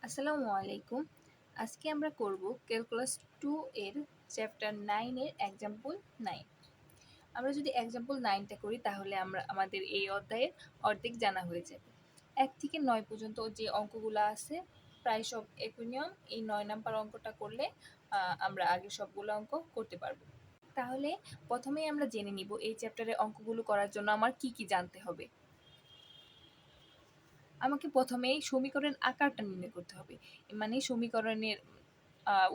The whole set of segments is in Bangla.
আসসালামু আলাইকুম। আজকে আমরা করব ক্যালকুলাস 2 এর চ্যাপ্টার 9 এর এক্সাম্পল 9। আমরা যদি এক্সাম্পল 9 টা করি তাহলে আমাদের এই অধ্যায়ের অর্ধেক জানা হয়ে যাবে। 1 থেকে 9 পর্যন্ত যে অঙ্কগুলো আছে প্রায় সব একই নিয়ম। এই 9 নাম্বার অঙ্কটা করলে আমরা আগের সবগুলো অঙ্ক করতে পারবো। তাহলে প্রথমেই আমরা জেনে নিব এই চ্যাপ্টারের অঙ্কগুলো করার জন্য আমার কি কি জানতে হবে। আমাকে প্রথমেই সমীকরণের আকারটা নির্ণয় করতে হবে। মানে সমীকরণের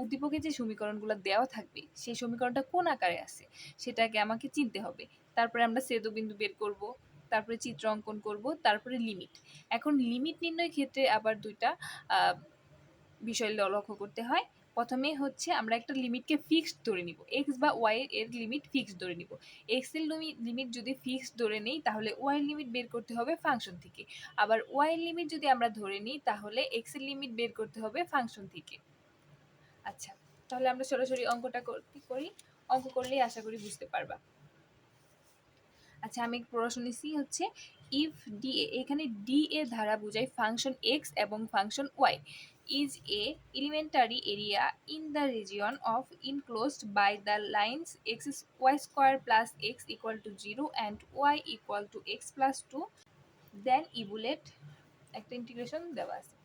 উদ্দীপকে যে সমীকরণগুলো দেওয়া থাকবে সেই সমীকরণটা কোন আকারে আছে সেটাকে আমাকে চিনতে হবে। তারপরে আমরা ছেদবিন্দু বের করব, তারপরে চিত্র অঙ্কন করব, তারপরে লিমিট। এখন লিমিট নির্ণয়ের ক্ষেত্রে আবার দুইটা বিষয় লক্ষ্য করতে হয়। প্রথমে হচ্ছে আমরা একটা লিমিটকে ফিক্সড ধরে নিব, এক্স বা ওয়াই এর লিমিট ফিক্সড ধরে নিব। এক্স এর লিমিট যদি ফিক্সড ধরে নিই তাহলে ওয়াই এর লিমিট বের করতে হবে ফাংশন থেকে। আবার ওয়াই এর লিমিট যদি আমরা ধরে নিই তাহলে এক্স এর লিমিট বের করতে হবে ফাংশন থেকে। আচ্ছা, তাহলে আমরা সরাসরি অঙ্কটা করি। অঙ্ক করলেই আশা করি বুঝতে পারবা। আচ্ছা, আমি প্রশ্ন নিচ্ছি হচ্ছে ইফ ডি এ, এখানে ডি এর দ্বারা বোঝায় ফাংশন এক্স এবং function Y is a elementary area in the region of enclosed by the lines x y square plus x equal to 0 and y equal to x plus 2, then evaluate একটা ইন্টিগ্রেশন দেওয়া আছে।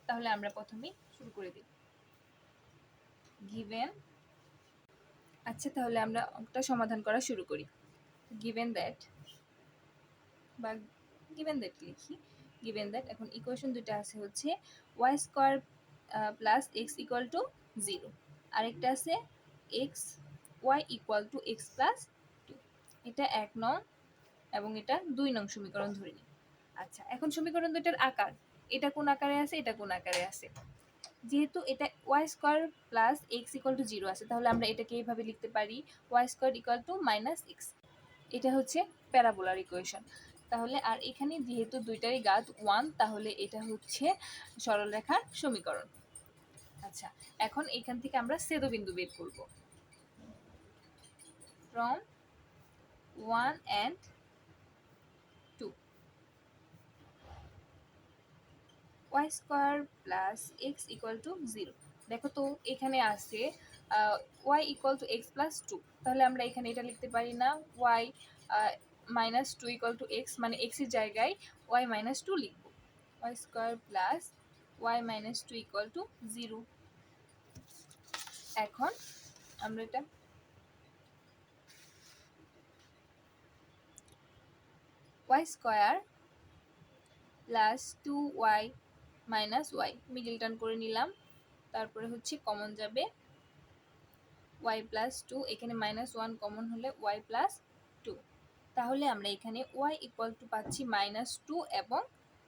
তাহলে আমরা প্রথমেই শুরু করে দিই গিভেন। আচ্ছা, তাহলে আমরা অঙ্কটা সমাধান করা শুরু করি। গিভেন দ্যাট বা গিভেন দ্যাট লিখি। গিভেন দ্যাট এখন ইকুয়েশন দুটো আছে হচ্ছে Y square plus X equal to 0, আরেকটা আছে X Y equal to X plus 2। এটা 1 নং এবং এটা 2 নং সমীকরণ ধরে নিই। আচ্ছা, এখন সমীকরণ দুটার আকার, এটা কোন আকারে আছে, এটা কোন আকারে আছে। যেহেতু এটা Y square plus X equal to 0 আছে তাহলে আমরা এটাকে এইভাবে লিখতে পারি Y square equal to minus X. এটা হচ্ছে প্যারাবোলার ইকুয়েশন। তাহলে আর এখানে যেহেতু দুইটারই ঘাত 1 তাহলে এটা হচ্ছে সরলরেখার সমীকরণ। আচ্ছা, এখন এখান থেকে আমরা ছেদবিন্দু বের করব। From 1 and 2 Y square plus X equal to 0। দেখো তো এখানে আছে Y equal to X plus 2, তাহলে আমরা এখানে এটা লিখতে পারি না Y minus 2 equal to X, মানে এক্স এর জায়গায় ওয়াই মাইনাস 2 লিখব। Y square plus Y minus 2 equal to 0। এখন আমরা এটা Y square plus 2y minus Y middle term করে নিলাম। তারপরে হচ্ছে কমন যাবে y প্লাস 2, এখানে মাইনাস 1 কমন হলে y প্লাস 2। তাহলে আমরা এখানে y ইকুয়াল টু পাচ্ছি মাইনাস 2 এবং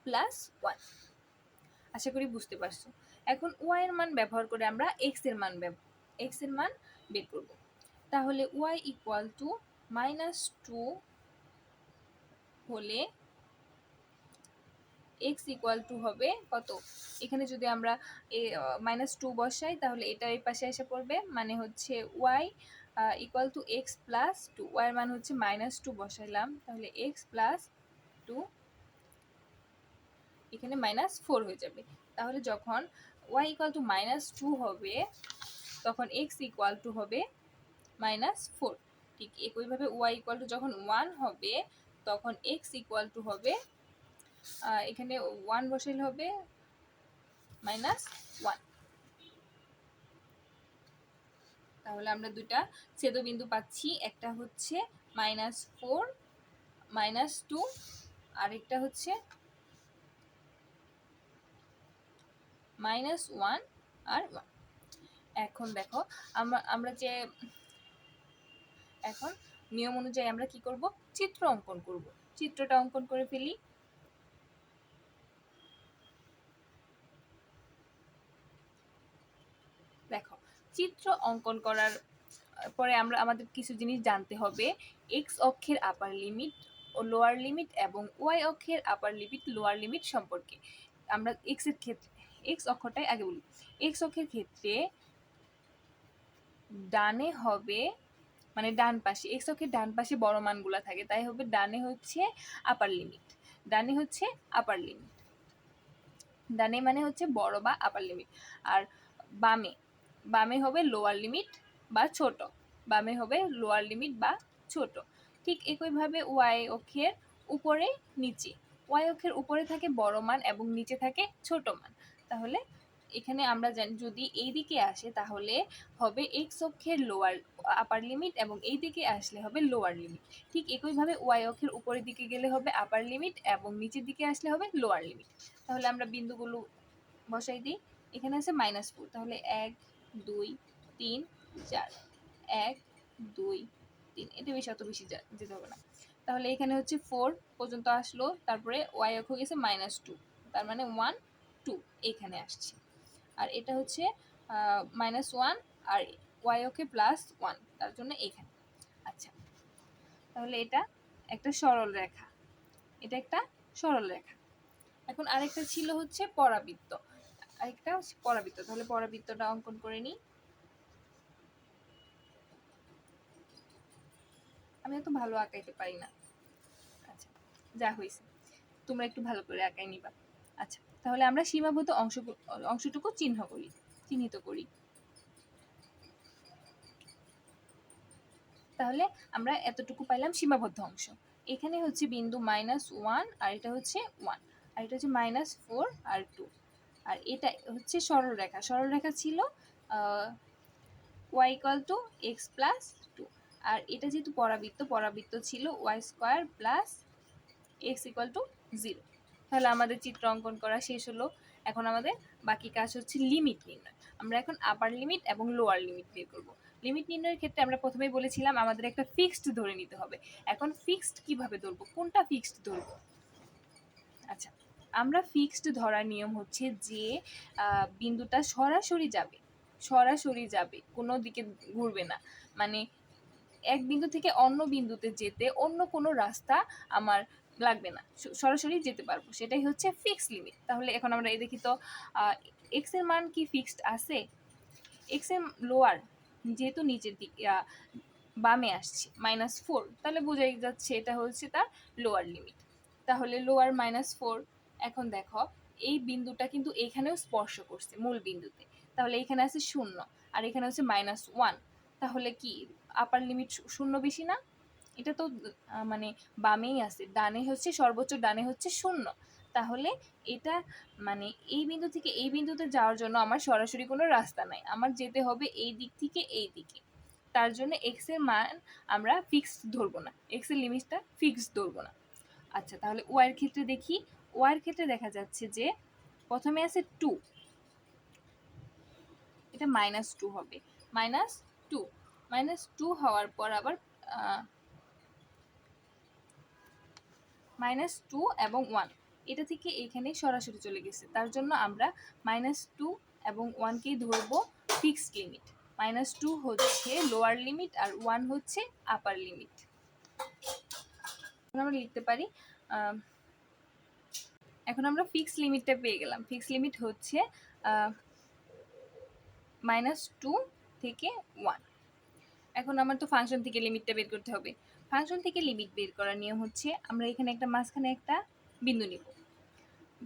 প্লাস 1। আশা করি বুঝতে পারছো। এখন y এর মান ব্যবহার করে আমরা x এর মান বের করব। তাহলে y ইকুয়াল টু মাইনাস 2 হলে x ইকুয়াল টু হবে কত, এখানে যদি আমরা মাইনাস 2 বসাই তাহলে এটা এই পাশে এসে পড়বে, মানে হচ্ছে y equal to X plus 2, y এর মান হচ্ছে মাইনাস 2 বসাইলাম তাহলে এক্স প্লাস 2, এখানে মাইনাস 4 হয়ে যাবে। তাহলে যখন y ইকুয়াল টু মাইনাস 2 হবে তখন x ইকুয়াল টু হবে মাইনাস 4। ঠিক একইভাবে y ইকুয়াল টু যখন 1 হবে তখন x ইকুয়াল টু হবে এখানে 1 বসাইলে হবে মাইনাস 1। তাহলে আমরা দুটা ছেদবিন্দু পাচ্ছি, একটা হচ্ছে মাইনাস 4 মাইনাস 2, আরেকটা হচ্ছে মাইনাস 1 আর 1। এখন দেখো আমরা যে এখন নিয়ম অনুযায়ী আমরা কি করব, চিত্র অঙ্কন করব। চিত্রটা অঙ্কন করে ফেলি। দেখো, চিত্র অঙ্কন করার পরে আমাদের কিছু জিনিস জানতে হবে। এক্স অক্ষের আপার লিমিট ও লোয়ার লিমিট এবং ওয়াই অক্ষের আপার লিমিট লোয়ার লিমিট সম্পর্কে। আমরা এক্স এর ক্ষেত্রে এক্স অক্ষটাই আগে বলি। এক্স অক্ষের ক্ষেত্রে ডানে হবে, মানে ডান পাশে এক্স অক্ষের ডান পাশে বড় মানগুলা থাকে, তাই হবে ডানে হচ্ছে আপার লিমিট। ডানে মানে হচ্ছে বড় বা আপার লিমিট, আর বামে বামে হবে লোয়ার লিমিট বা ছোট, বামে হবে লোয়ার লিমিট বা ছোট। ঠিক একইভাবে ওয়াই অক্ষের উপরে নিচে, ওয়াই অক্ষের উপরে থাকে বড় মান এবং নিচে থাকে ছোট মান। তাহলে এখানে আমরা জানি যদি এই দিকে আসে তাহলে হবে এক্স অক্ষের লোয়ার আপার লিমিট এবং এই দিকে আসলে হবে লোয়ার লিমিট। ঠিক একইভাবে ওয়াই অক্ষের উপরের দিকে গেলে হবে আপার লিমিট এবং নিচের দিকে আসলে হবে লোয়ার লিমিট। তাহলে আমরা বিন্দুগুলো বসাই দিই। এখানে আছে -4, তাহলে 1 2 3 4, 1 2 3, এটা অত বেশি যেতে হবে না। তাহলে এখানে হচ্ছে 4 পর্যন্ত আসলো, তারপরে ওয়াই অক্ষ গেছে -2, তার মানে 1 2 এখানে আসছে। আর এটা হচ্ছে -1 আর ওয়াই অক্ষে +1, তার জন্য এখানে। আচ্ছা, তাহলে এটা একটা সরল রেখা, এটা একটা সরল রেখা। এখন আরেকটা ছিল হচ্ছে পরাবৃত্ত, আরেকটা পরাবৃত্ত। তাহলে পরাবৃত্তটা অঙ্কন করে নিই। আমি এত ভালো আঁকাইতে পারি না, আচ্ছা যা হয়েছে, তোমরা একটু ভালো করে আঁকাই নিবা। আচ্ছা, তাহলে আমরা সীমাবদ্ধ অংশটুকু চিহ্নিত করি। তাহলে আমরা এতটুকু পাইলাম সীমাবদ্ধ অংশ। এখানে হচ্ছে বিন্দু -1 আর এটা হচ্ছে 1, আর এটা হচ্ছে -4 আর 2, আর এটা হচ্ছে সরলরেখা। সরলরেখা ছিল y = x + 2, আর এটা যেহেতু পরাবৃত্ত ছিল y² + x = 0। তাহলে আমাদের চিত্র অঙ্কন করা শেষ হলো। এখন আমাদের বাকি কাজ হচ্ছে লিমিট নির্ণয়। আমরা এখন আপার লিমিট এবং লোয়ার লিমিট বের করব। লিমিট নির্ণয়ের ক্ষেত্রে আমরা প্রথমেই বলেছিলাম আমাদের একটা ফিক্সড ধরে নিতে হবে। এখন ফিক্সড কিভাবে ধরবো, কোনটা ফিক্সড ধরবো? আচ্ছা, আমরা ফিক্সড ধরার নিয়ম হচ্ছে যে বিন্দুটা সরাসরি যাবে, কোনো দিকে ঘুরবে না। মানে এক বিন্দু থেকে অন্য বিন্দুতে যেতে অন্য কোনো রাস্তা আমার লাগবে না, সরাসরি যেতে পারবো, সেটাই হচ্ছে ফিক্সড লিমিট। তাহলে এখন আমরা দেখি তো এক্স এর মান কি ফিক্সড আছে? এক্স এর লোয়ার, যেহেতু নিচের দিকে বামে আসছে -4, তাহলে বোঝাই যাচ্ছে এটা হচ্ছে তার লোয়ার লিমিট। তাহলে লোয়ার -4। এখন দেখো এই বিন্দুটা কিন্তু এখানেও স্পর্শ করছে মূল বিন্দুতে, তাহলে এখানে আছে 0 আর এখানে হচ্ছে -1, তাহলে কি আপার লিমিট 0 বেশি না? এটা তো মানে বামেই আছে, ডানে হচ্ছে সর্বোচ্চ ডানে হচ্ছে 0। তাহলে এটা মানে এই বিন্দু থেকে এই বিন্দুতে যাওয়ার জন্য আমার সরাসরি কোনো রাস্তা নাই, আমার যেতে হবে এই দিক থেকে এই দিকে। তার জন্য এক্স এর মান আমরা ফিক্সড ধরবো না, এক্স এর লিমিটটা ফিক্সড ধরবো না। আচ্ছা, তাহলে ওয়াই এর ক্ষেত্রে দেখি। ওয়াই এর ক্ষেত্রে দেখা যাচ্ছে যে প্রথমে আছে 2, এটা -2 হবে, -2 হওয়ার পর আবার -2 এবং 1, এটা থেকে এখানে সরাসরি চলে গেছে, তার জন্য আমরা -2 এবং 1কেই ধরবো ফিক্সড লিমিট। -2 হচ্ছে লোয়ার লিমিট আর 1 হচ্ছে আপার লিমিট। আমরা লিখতে পারি, এখন আমরা ফিক্সড লিমিটটা পেয়ে গেলাম। ফিক্সড লিমিট হচ্ছে -2 থেকে 1। এখন আমার তো ফাংশন থেকে লিমিটটা বের করতে হবে। ফাংশন থেকে লিমিট বের করার নিয়ম হচ্ছে আমরা এখানে একটা মাঝখানে একটা বিন্দু নিব।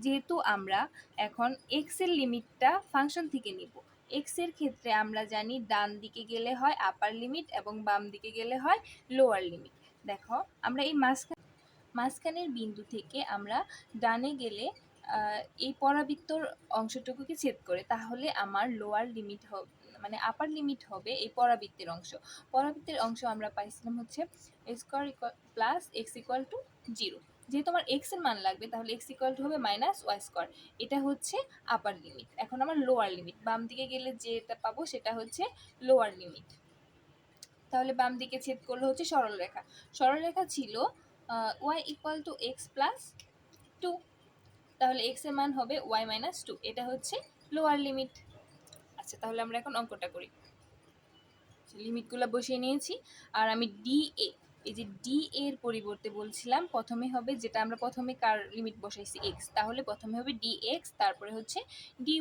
যেহেতু আমরা এখন এক্স এর লিমিটটা ফাংশন থেকে নিব, এক্স এর ক্ষেত্রে আমরা জানি ডান দিকে গেলে হয় আপার লিমিট এবং বাম দিকে গেলে হয় লোয়ার লিমিট। দেখো আমরা এই মাঝখানের বিন্দু থেকে আমরা ডানে গেলে এই পরাবৃত্তর অংশটুকুকে ছেদ করে, তাহলে আমার লোয়ার লিমিট মানে আপার লিমিট হবে এই পরাবৃত্তের অংশ। পরাবৃত্তের অংশ আমরা পাইছিলাম হচ্ছে x² + x = 0। যেহেতু আমার x এর মান লাগবে তাহলে x = হবে -y², এটা হচ্ছে আপার লিমিট। এখন আমার লোয়ার লিমিট, বাম দিকে গেলে যেটা পাবো সেটা হচ্ছে লোয়ার লিমিট। তাহলে বাম দিকে ছেদ করলে হচ্ছে সরলরেখা। সরলরেখা ছিল y = x + 2, তাহলে x এর মান হবে y - 2, এটা হচ্ছে লোয়ার লিমিট। আচ্ছা, তাহলে আমরা এখন অঙ্কটা করি। লিমিটগুলো বসিয়ে নিয়েছি, আর আমি ডি এ, এই যে ডি এর পরিবর্তে বলছিলাম প্রথমে হবে যেটা আমরা প্রথমে কার লিমিট বসাইছি x, তাহলে প্রথমে হবে dx, তারপরে হচ্ছে dy।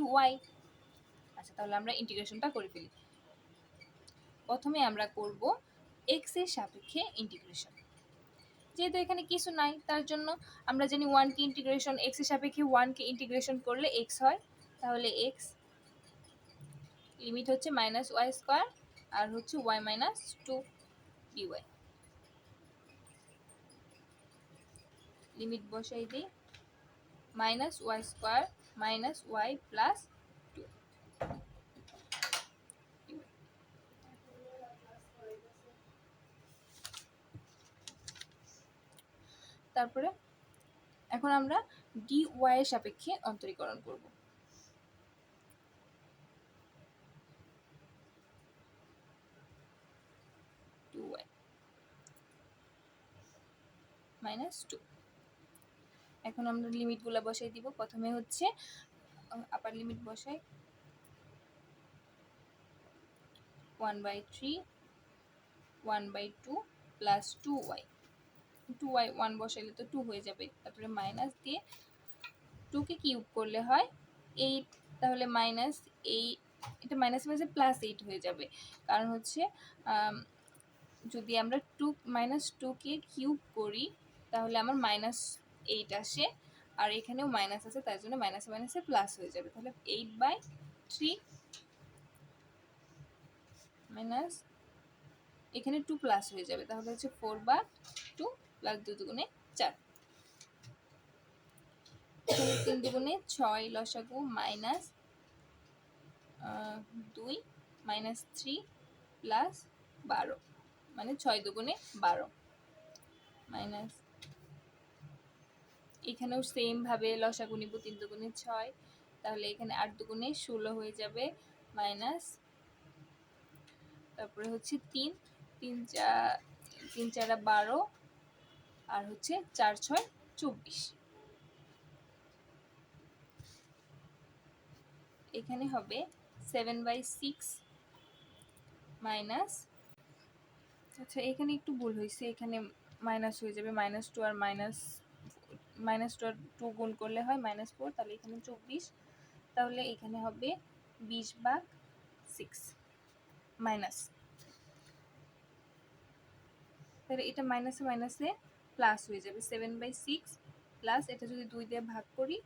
আচ্ছা, তাহলে আমরা ইন্টিগ্রেশনটা করে ফেলি। প্রথমে আমরা করব x এর সাপেক্ষে ইন্টিগ্রেশন। যেহেতু এখানে কিছু নাই তার জন্য আমরা জানি 1 কে ইন্টিগ্রেশন x এর সাপেক্ষে 1 কে ইন্টিগ্রেশন করলে x হয়, তাহলে x লিমিট হচ্ছে -y² আর হচ্ছে y - 2 dy। লিমিট বসাই দিই, -y² - y প্লাস 2। তারপরে এখন আমরা dy এর সাপেক্ষে অন্তরীকরণ করব। -2। এখন আমরা লিমিটগুলো বসাই দিব। প্রথমে হচ্ছে আপার লিমিট বসাই, 1/3 1/2 প্লাস 2y। 2y 1 বসাইলে তো 2 হয়ে যাবে, তারপরে মাইনাস দিয়ে 2 কে কিউব করলে হয় 8, তাহলে -8, এটা মাইনাস মাইনাসে +8 হয়ে যাবে, কারণ হচ্ছে যদি আমরা -2 কে কিউব করি তাহলে আমার -8 আসে, আর এখানেও মাইনাস আছে, তার জন্য মাইনাসে মাইনাসে প্লাস হয়ে যাবে। তাহলে 8/3 মাইনাস এখানে 2 প্লাস হয়ে যাবে, তাহলে হচ্ছে 4/2 প্লাস 2 দুগুণে 4, এখানে 3 দুগুণে 6 লসাগু মাইনাস 2 -3 প্লাস 12, মানে 6 দুগুণে 12 মাইনাস, এখানেও সেম ভাবে লসাগু নিব, 3 দুগুণে 6, তাহলে এখানে 8 দুগুণে 16 হয়ে যাবে মাইনাস, তারপরে হচ্ছে 3 3 4 12 আর হচ্ছে 4 6 24, এখানে হবে 7/6 মাইনাস, আচ্ছা এখানে একটু ভুল হয়েছে, এখানে মাইনাস হয়ে যাবে, -2 আর -2 আর 2 গুণ করলে হয় -4, তাহলে এখানে 24, তাহলে এখানে হবে 20/6 মাইনাস, তাহলে এটা মাইনাসে মাইনাসে প্লাস হয়ে যাবে, 7/6 প্লাস এটা যদি 2 দিয়ে ভাগ করি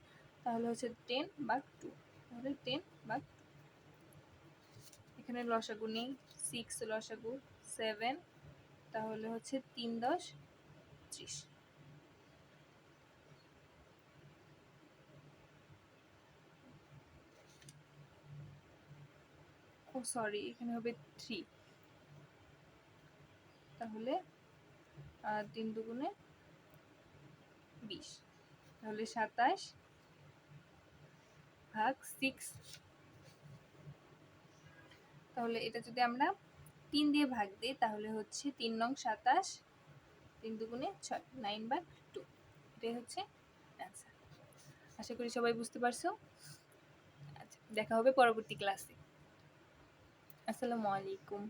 তাহলে হচ্ছে 10/2, তাহলে 10/2। এখানে লসাগু নেই, 6 লসাগু 7, তাহলে হচ্ছে 3 10 30। ও সরি, এখানে হবে 3, তাহলে 3 দুগুণে 20, তাহলে 27/6। তাহলে এটা যদি আমরা 3 দিয়ে ভাগ দিই তাহলে হচ্ছে 3 নং 27, 3 দুগুণে 6, 9/2, এটাই হচ্ছে অ্যান্সার। আশা করি সবাই বুঝতে পারছো। আচ্ছা, দেখা হবে পরবর্তী ক্লাসে। আসসালামু আলাইকুম।